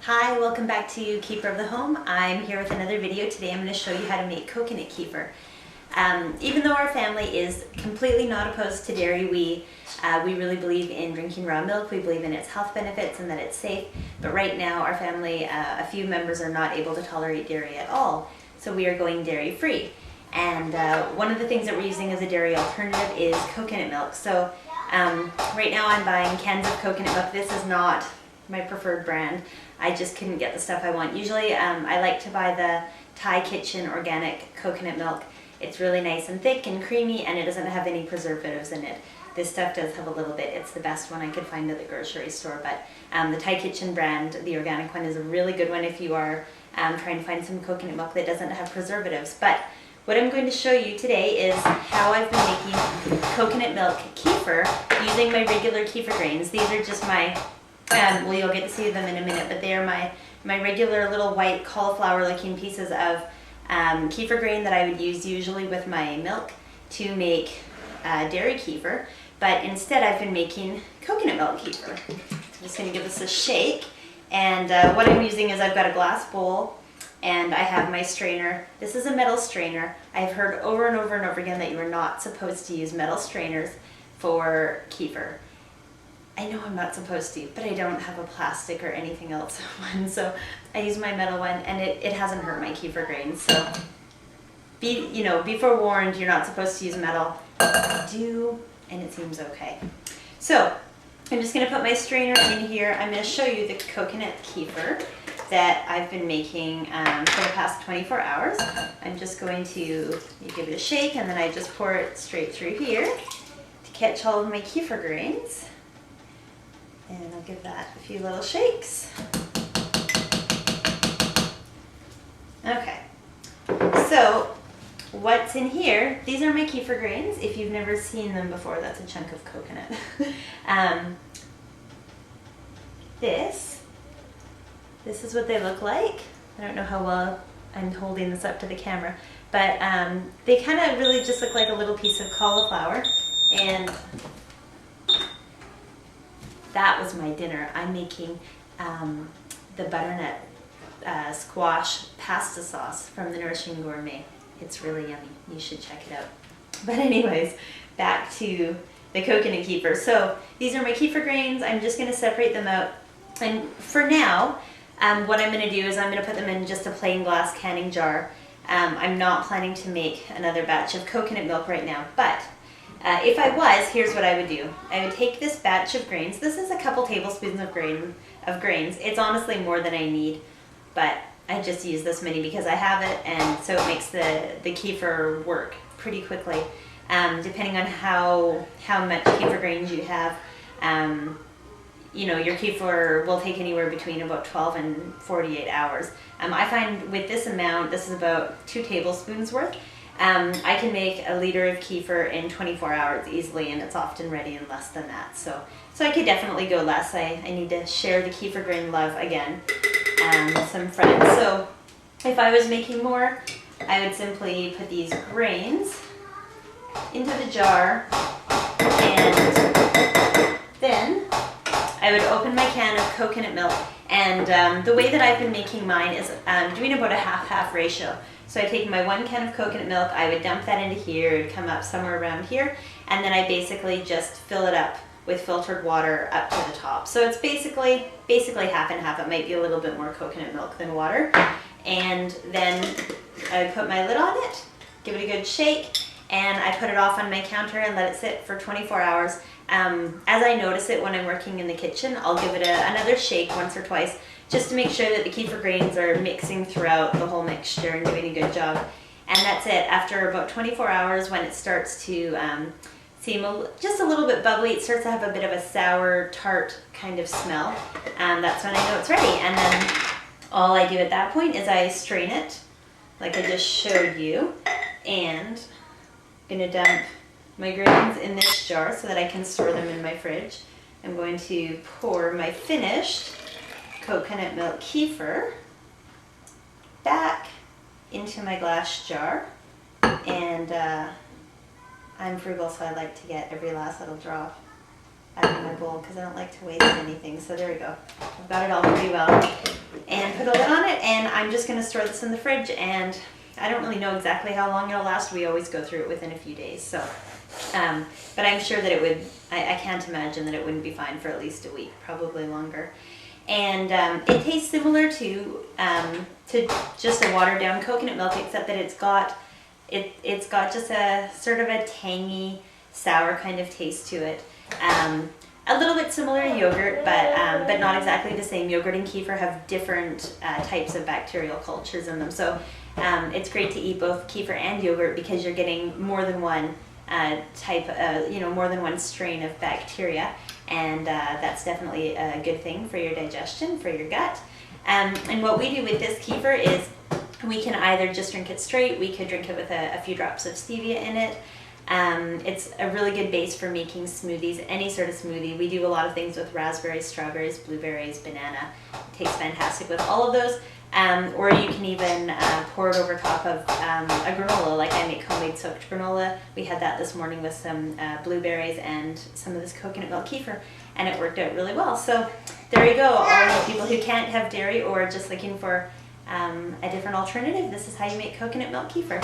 Hi, welcome back to Keeper of the Home. I'm here with another video. Today I'm going to show you how to make coconut kefir. Even though our family is completely not opposed to dairy, we really believe in drinking raw milk. We believe in its health benefits and that it's safe. But right now our family, a few members are not able to tolerate dairy at all. So we are going dairy free. And one of the things that we're using as a dairy alternative is coconut milk. So right now I'm buying cans of coconut milk. This is not my preferred brand. I just couldn't get the stuff I want. Usually I like to buy the Thai Kitchen organic coconut milk. It's really nice and thick and creamy, and it doesn't have any preservatives in it. This stuff does have a little bit. It's the best one I could find at the grocery store, but the Thai Kitchen brand, the organic one, is a really good one if you are trying to find some coconut milk that doesn't have preservatives. But what I'm going to show you today is how I've been making coconut milk kefir using my regular kefir grains. These are just my well, you'll get to see them in a minute, but they are my regular little white cauliflower looking pieces of kefir grain that I would use usually with my milk to make dairy kefir. But instead I've been making coconut milk kefir. I'm just going to give this a shake, and what I'm using is I've got a glass bowl and I have my strainer. This is a metal strainer. I've heard over and over and over again that you are not supposed to use metal strainers for kefir. I know I'm not supposed to, but I don't have a plastic or anything else one, so I use my metal one, and it hasn't hurt my kefir grains. So be forewarned, you're not supposed to use metal. I do, and it seems okay. So I'm just going to put my strainer in here. I'm going to show you the coconut kefir that I've been making for the past 24 hours. I'm just going to give it a shake, and then I just pour it straight through here to catch all of my kefir grains. And I'll give that a few little shakes. Okay, so what's in here? These are my kefir grains. If you've never seen them before, that's a chunk of coconut. This is what they look like. I don't know how well I'm holding this up to the camera, but they kind of really just look like a little piece of cauliflower. And that was my dinner. I'm making the butternut squash pasta sauce from the Nourishing Gourmet. It's really yummy. You should check it out. But anyways, back to the coconut kefir. So these are my kefir grains. I'm just going to separate them out. And for now, what I'm going to do is I'm going to put them in just a plain glass canning jar. I'm not planning to make another batch of coconut milk right now, but if I was, here's what I would do. I would take this batch of grains. This is a couple tablespoons of grains. It's honestly more than I need, but I just use this many because I have it, and so it makes the kefir work pretty quickly. Depending on how much kefir grains you have, your kefir will take anywhere between about 12 and 48 hours. I find with this amount, this is about 2 tablespoons worth. I can make a liter of kefir in 24 hours easily, and it's often ready in less than that. So I could definitely go less. I need to share the kefir grain love again with some friends. So if I was making more, I would simply put these grains into the jar, and then I would open my can of coconut milk. And the way that I've been making mine is doing about a half-half ratio. So I take my 1 can of coconut milk, I would dump that into here, it would come up somewhere around here, and then I basically just fill it up with filtered water up to the top. So it's basically half and half. It might be a little bit more coconut milk than water. And then I would put my lid on it, give it a good shake, and I put it off on my counter and let it sit for 24 hours. As I notice it when I'm working in the kitchen, I'll give it another shake once or twice, just to make sure that the kefir grains are mixing throughout the whole mixture and doing a good job. And that's it. After about 24 hours, when it starts to seem just a little bit bubbly, it starts to have a bit of a sour, tart kind of smell, that's when I know it's ready. And then all I do at that point is I strain it, like I just showed you, and I'm going to dump my grains in this jar so that I can store them in my fridge. I'm going to pour my finished coconut milk kefir back into my glass jar, and I'm frugal, so I like to get every last little drop. out of my bowl because I don't like to waste anything. So there we go. I've got it all pretty well. And put a lid on it, and I'm just going to store this in the fridge, and I don't really know exactly how long it'll last. We always go through it within a few days. So, but I'm sure that it would, I can't imagine that it wouldn't be fine for at least a week, probably longer. And it tastes similar to just a watered down coconut milk, except that it's got just a sort of a tangy, sour kind of taste to it. A little bit similar to yogurt, but not exactly the same. Yogurt and kefir have different types of bacterial cultures in them. So it's great to eat both kefir and yogurt because you're getting more than one more than one strain of bacteria. And that's definitely a good thing for your digestion, for your gut. And what we do with this kefir is we can either just drink it straight, we could drink it with a few drops of stevia in it. It's a really good base for making smoothies, any sort of smoothie. We do a lot of things with raspberries, strawberries, blueberries, banana. It tastes fantastic with all of those. Or you can even pour it over top of a granola, like I make homemade soaked granola. We had that this morning with some blueberries and some of this coconut milk kefir, and it worked out really well. So there you go, all you people who can't have dairy or just looking for a different alternative, this is how you make coconut milk kefir.